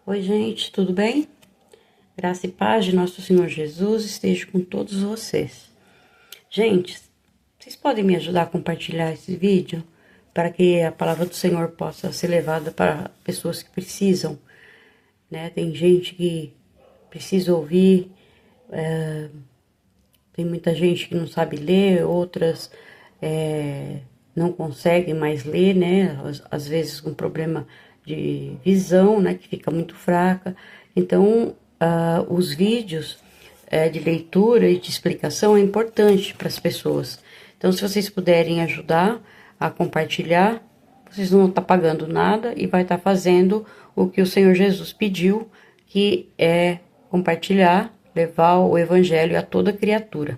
Oi, gente, tudo bem? Graça e paz de nosso Senhor Jesus esteja com todos vocês. Gente, vocês podem me ajudar a compartilhar esse vídeo para que a palavra do Senhor possa ser levada para pessoas que precisam, né? Tem gente que precisa ouvir, tem muita gente que não sabe ler, outras não conseguem mais ler, né? Às vezes com problema de visão, né? Que fica muito fraca. Então, os vídeos de leitura e de explicação é importante para as pessoas. Então, se vocês puderem ajudar a compartilhar, vocês não vão estar pagando nada e vai estar fazendo o que o Senhor Jesus pediu, que é compartilhar, levar o evangelho a toda criatura.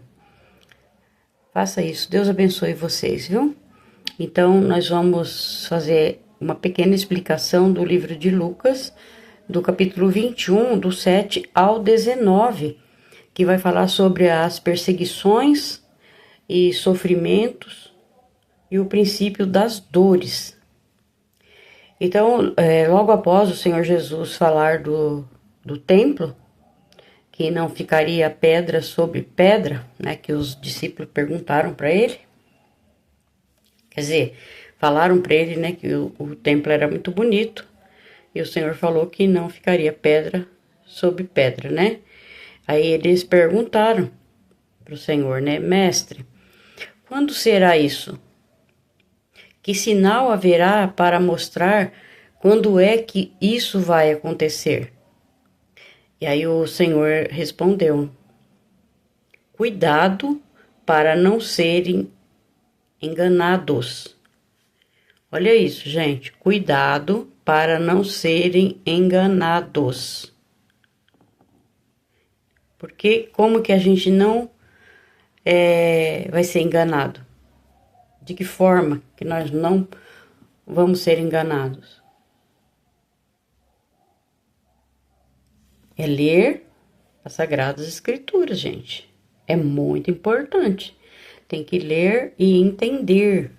Faça isso. Deus abençoe vocês, viu? Então, nós vamos fazer uma pequena explicação do livro de Lucas, do capítulo 21, do 7 ao 19, que vai falar sobre as perseguições e sofrimentos e o princípio das dores. Então, logo após o Senhor Jesus falar do templo, que não ficaria pedra sobre pedra, né, que os discípulos perguntaram para ele. Quer dizer, falaram para ele, né, que o templo era muito bonito, e o Senhor falou que não ficaria pedra sobre pedra, né? Aí eles perguntaram para o Senhor, né, mestre, quando será isso? Que sinal haverá para mostrar quando é que isso vai acontecer? E aí o Senhor respondeu, cuidado para não serem enganados. Olha isso, gente. Cuidado para não serem enganados. Porque como que a gente não vai ser enganado? De que forma que nós não vamos ser enganados? É ler as Sagradas Escrituras, gente. É muito importante. Tem que ler e entender.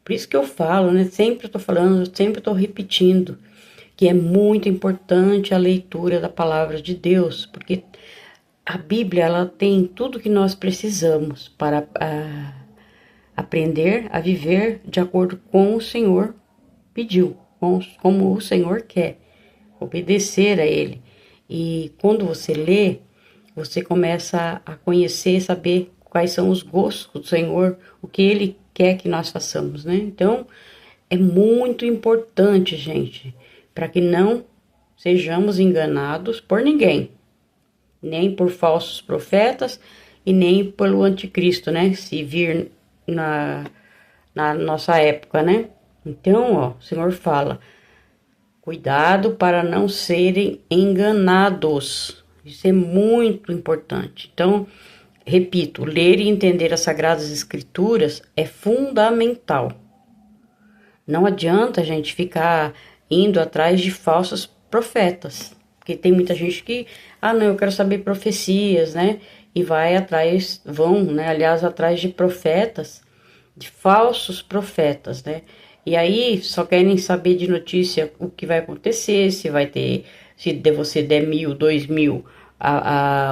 Por isso que eu falo, né? Sempre eu tô falando, sempre eu tô repetindo que é muito importante a leitura da palavra de Deus, porque a Bíblia, ela tem tudo que nós precisamos para aprender a viver de acordo com o Senhor pediu, como o Senhor quer, obedecer a Ele. E quando você lê, você começa a conhecer, saber quais são os gostos do Senhor, o que Ele quer que nós façamos, né? Então, é muito importante, gente, para que não sejamos enganados por ninguém, nem por falsos profetas e nem pelo anticristo, né? Se vir na nossa época, né? Então, ó, o Senhor fala, cuidado para não serem enganados. Isso é muito importante. Então, repito, ler e entender as Sagradas Escrituras é fundamental. Não adianta a gente ficar indo atrás de falsos profetas. Porque tem muita gente que, não, eu quero saber profecias, né? E vai atrás, né? Aliás, atrás de profetas, de falsos profetas, né? E aí só querem saber de notícia o que vai acontecer, se vai ter, se você der 1.000, 2.000,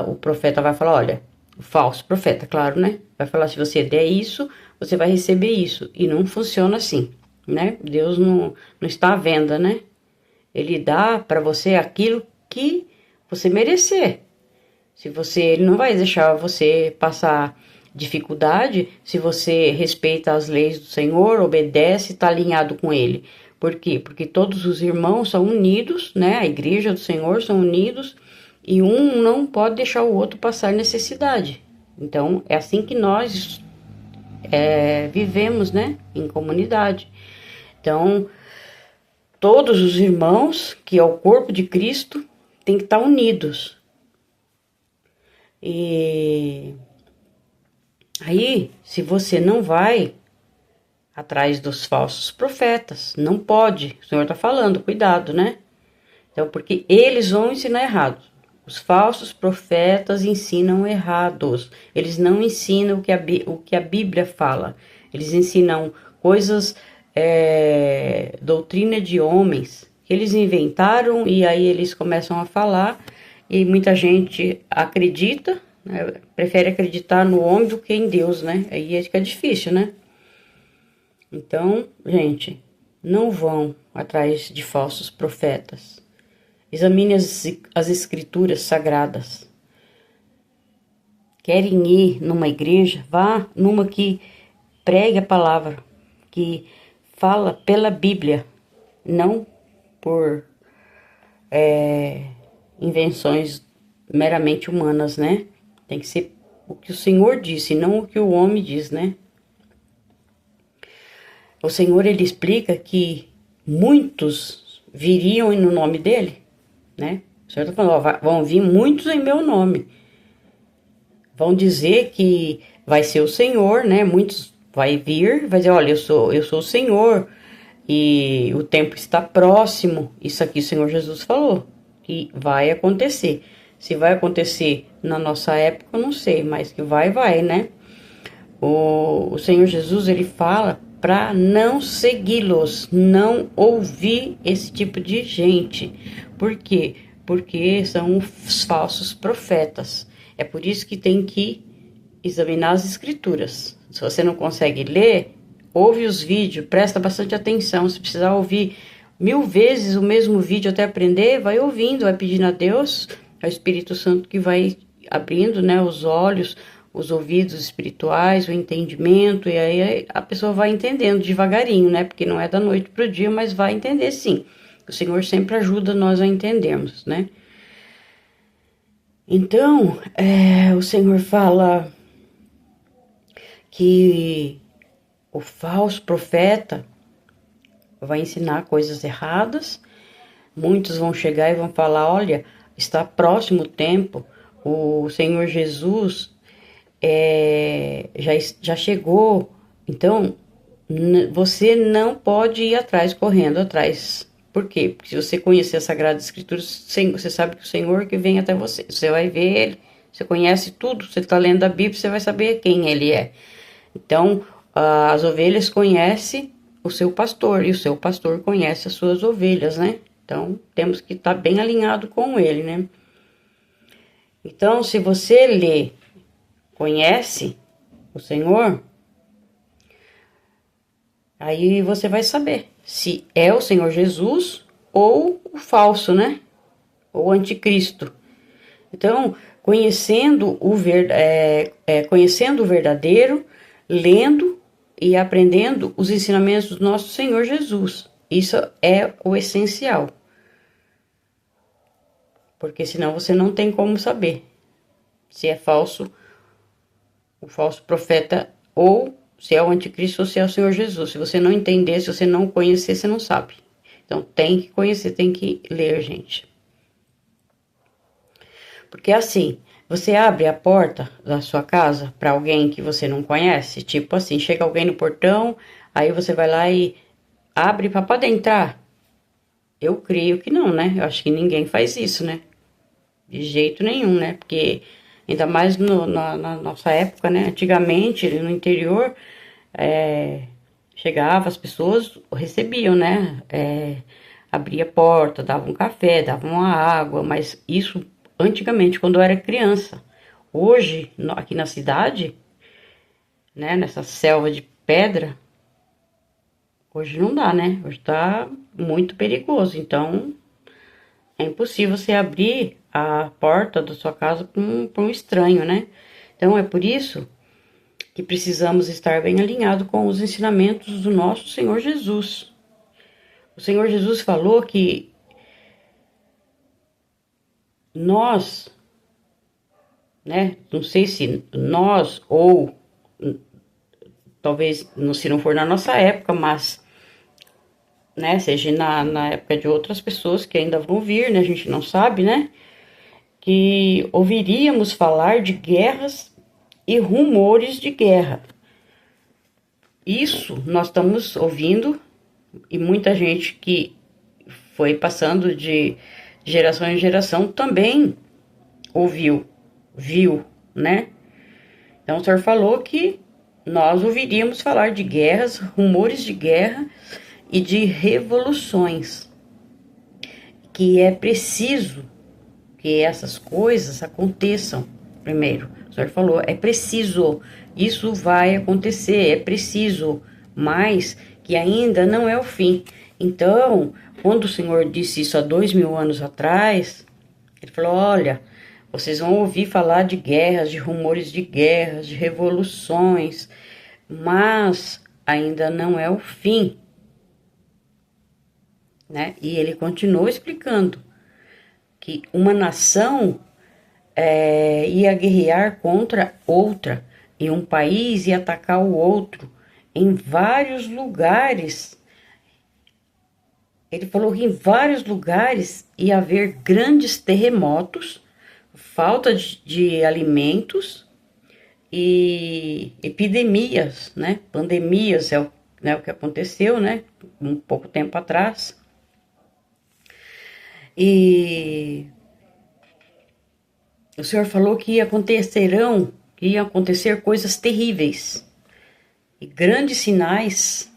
o profeta vai falar, olha, o falso profeta, claro, né? Vai falar, se você der isso, você vai receber isso. E não funciona assim, né? Deus não está à venda, né? Ele dá para você aquilo que você merecer. Ele não vai deixar você passar dificuldade se você respeita as leis do Senhor, obedece, está alinhado com Ele. Por quê? Porque todos os irmãos são unidos, né? A igreja do Senhor são unidos e um não pode deixar o outro passar necessidade. Então, é assim que nós vivemos, né? Em comunidade. Então, todos os irmãos, que é o corpo de Cristo, tem que estar unidos. E aí, se você não vai atrás dos falsos profetas, não pode. O Senhor está falando, cuidado, né? Então, porque eles vão ensinar errado. Os falsos profetas ensinam errados. Eles não ensinam o que a Bíblia fala. Eles ensinam coisas, doutrina de homens, que eles inventaram e aí eles começam a falar e muita gente acredita, né? Prefere acreditar no homem do que em Deus, né? Aí é que é difícil, né? Então, gente, não vão atrás de falsos profetas. Examine as escrituras sagradas. Querem ir numa igreja? Vá numa que pregue a palavra, que fala pela Bíblia, não por invenções meramente humanas, né? Tem que ser o que o Senhor disse, não o que o homem diz, né? O Senhor, ele explica que muitos viriam no nome dele, né? O Senhor tá falando, ó, vão vir muitos em meu nome. Vão dizer que vai ser o Senhor, né? Muitos vai vir, vai dizer, olha, eu sou o Senhor e o tempo está próximo. Isso aqui o Senhor Jesus falou que vai acontecer. Se vai acontecer na nossa época, eu não sei, mas que vai, né? O Senhor Jesus, ele fala para não segui-los, não ouvir esse tipo de gente. Por quê? Porque são os falsos profetas. É por isso que tem que examinar as escrituras. Se você não consegue ler, ouve os vídeos, presta bastante atenção. Se precisar ouvir 1000 vezes o mesmo vídeo até aprender, vai ouvindo, vai pedindo a Deus, ao Espírito Santo que vai abrindo, né, os olhos, os ouvidos espirituais, o entendimento, e aí a pessoa vai entendendo devagarinho, né? Porque não é da noite pro dia, mas vai entender sim. O Senhor sempre ajuda nós a entendermos, né? Então, o Senhor fala que o falso profeta vai ensinar coisas erradas. Muitos vão chegar e vão falar, olha, está próximo o tempo, o Senhor Jesus já chegou, então você não pode ir atrás, correndo atrás. Por quê? Porque se você conhecer a Sagrada Escritura, você sabe que o Senhor que vem até você, você vai ver Ele, você conhece tudo, você está lendo a Bíblia, você vai saber quem Ele é. Então, as ovelhas conhecem o seu pastor, e o seu pastor conhece as suas ovelhas, né? Então, temos que estar bem alinhado com Ele, né? Então, se você lê, conhece o Senhor, aí você vai saber se é o Senhor Jesus ou o falso, né? Ou o anticristo. Então, conhecendo conhecendo o verdadeiro, lendo e aprendendo os ensinamentos do nosso Senhor Jesus. Isso é o essencial. Porque senão você não tem como saber se é falso, o falso profeta, ou se é o anticristo ou se é o Senhor Jesus. Se você não entender, se você não conhecer, você não sabe. Então tem que conhecer, tem que ler, gente. Porque assim, você abre a porta da sua casa para alguém que você não conhece, tipo assim, chega alguém no portão, aí você vai lá e abre para poder entrar. Eu creio que não, né? Eu acho que ninguém faz isso, né? De jeito nenhum, né? Porque ainda mais na nossa época, né? Antigamente, no interior, chegava, as pessoas recebiam, né? Abria a porta, davam um café, davam uma água, mas isso antigamente, quando eu era criança. Hoje, aqui na cidade, né? Nessa selva de pedra, hoje não dá, né? Hoje tá muito perigoso, então é impossível você abrir a porta da sua casa para um estranho, né? Então é por isso que precisamos estar bem alinhado com os ensinamentos do nosso Senhor Jesus. O Senhor Jesus falou que nós, né? Não sei se nós ou talvez se não for na nossa época, mas né, seja na época de outras pessoas que ainda vão vir, né? A gente não sabe, né? Que ouviríamos falar de guerras e rumores de guerra. Isso nós estamos ouvindo e muita gente que foi passando de geração em geração também ouviu, viu, né? Então o senhor falou que nós ouviríamos falar de guerras, rumores de guerra e de revoluções. que é preciso que essas coisas aconteçam primeiro. O Senhor falou, é preciso, isso vai acontecer, é preciso, mas que ainda não é o fim. Então, quando o Senhor disse isso há 2000 anos atrás, ele falou, olha, vocês vão ouvir falar de guerras, de rumores de guerras, de revoluções, mas ainda não é o fim, né? E ele continuou explicando que uma nação ia guerrear contra outra, e um país ia atacar o outro em vários lugares. Ele falou que em vários lugares ia haver grandes terremotos, falta de alimentos e epidemias, né? Pandemias é o que aconteceu, né? Um pouco tempo atrás. E o Senhor falou que iam acontecer coisas terríveis. E grandes sinais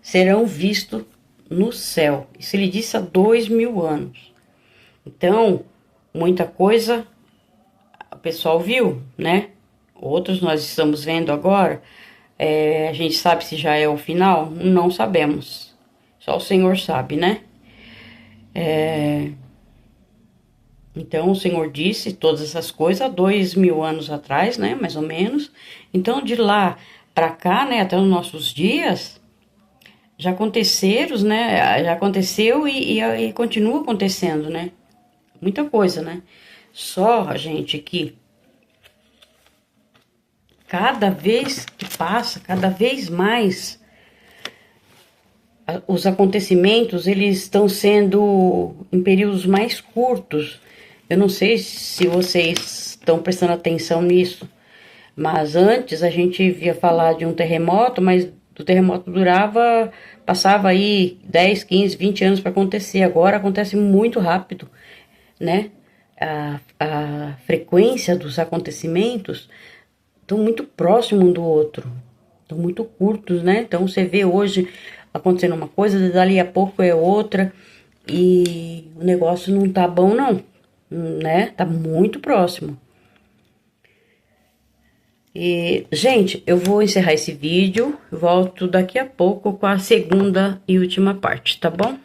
serão vistos no céu. Isso ele disse há 2000 anos. Então, muita coisa o pessoal viu, né? Outros nós estamos vendo agora. A gente sabe se já é o final? Não sabemos. Só o Senhor sabe, né? Então, o Senhor disse todas essas coisas há 2000 anos atrás, né? Mais ou menos. Então, de lá para cá, né? Até os nossos dias, já aconteceram, né? Já aconteceu e continua acontecendo, né? Muita coisa, né? Só, gente, que cada vez que passa, cada vez mais, os acontecimentos, eles estão sendo em períodos mais curtos. Eu não sei se vocês estão prestando atenção nisso, mas antes a gente via falar de um terremoto, mas o terremoto passava aí 10, 15, 20 anos para acontecer. Agora acontece muito rápido, né? A frequência dos acontecimentos estão muito próximos um do outro, estão muito curtos, né? Então você vê hoje acontecendo uma coisa, dali a pouco é outra, e o negócio não tá bom não, né? Tá muito próximo. E, gente, eu vou encerrar esse vídeo, volto daqui a pouco com a segunda e última parte, tá bom?